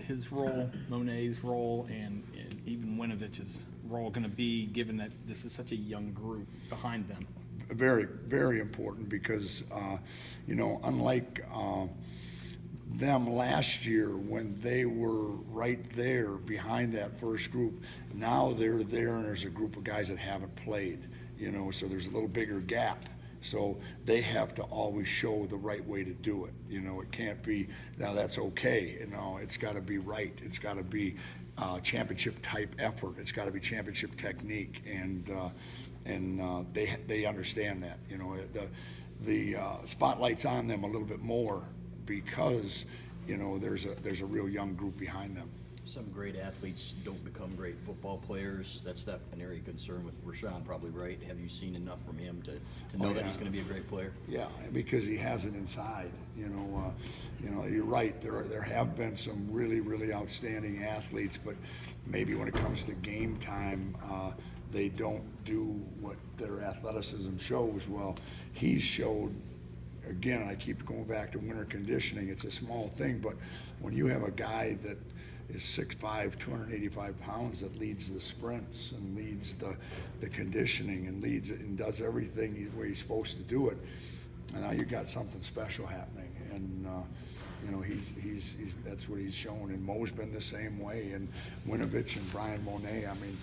his role, Monet's role, and even Winovich's role going to be, given that this is such a young group behind them? Very, very important because, unlike them last year when they were right there behind that first group, now they're there and there's a group of guys that haven't played, so there's a little bigger gap. So they have to always show the right way to do it. It can't be, now that's okay. It's got to be right. It's got to be championship type effort. It's got to be championship technique, and they understand that. The spotlight's on them a little bit more because there's a real young group behind them. Some great athletes don't become great football players. That's not an area of concern with Rashawn, probably, right? Have you seen enough from him to know that he's going to be a great player? Yeah, because he has it inside. You're right. There have been some really, really outstanding athletes, but maybe when it comes to game time, they don't do what their athleticism shows. Well, he's showed. Again, I keep going back to winter conditioning. It's a small thing, but when you have a guy that is 6'5", 285 pounds that leads the sprints and leads the conditioning and leads it and does everything the way he's supposed to do it, and now you've got something special happening. And he's that's what he's shown. And Mo's been the same way. And Winovich and Brian Monet. I mean,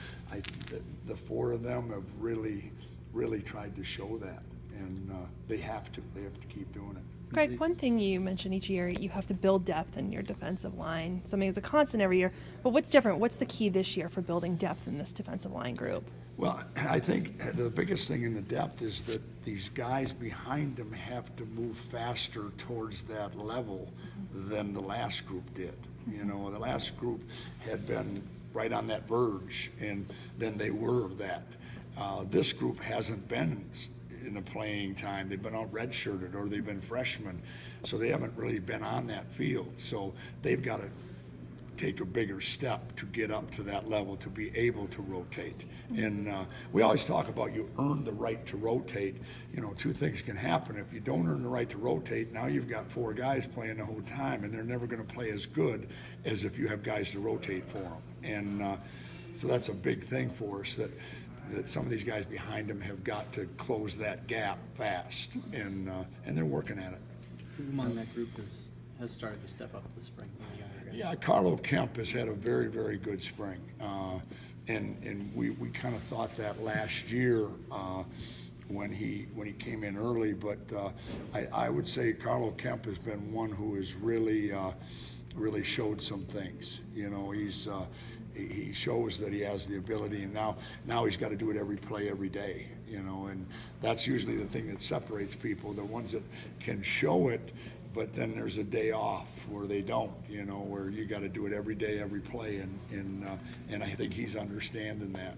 the four of them have really, really tried to show that. And they have to keep doing it. Greg, one thing you mention each year, you have to build depth in your defensive line. Something that's a constant every year. But what's different? What's the key this year for building depth in this defensive line group? Well, I think the biggest thing in the depth is that these guys behind them have to move faster towards that level than the last group did. The last group had been right on that verge, and then they were of that. This group hasn't been in the playing time. They've been out redshirted or they've been freshmen, so they haven't really been on that field. So they've got to take a bigger step to get up to that level to be able to rotate. And we always talk about you earn the right to rotate. Two things can happen. If you don't earn the right to rotate, now you've got four guys playing the whole time, and they're never going to play as good as if you have guys to rotate for them. And so that's a big thing for us, that some of these guys behind them have got to close that gap fast, and they're working at it. Who among that group has started to step up this spring? Yeah, Carlo Kemp has had a very, very good spring, and we kind of thought that last year when he came in early, but I would say Carlo Kemp has been one who has really showed some things. He shows that he has the ability, and now he's got to do it every play, every day, and that's usually the thing that separates people, the ones that can show it, but then there's a day off where they don't, where you got to do it every day, every play, and I think he's understanding that.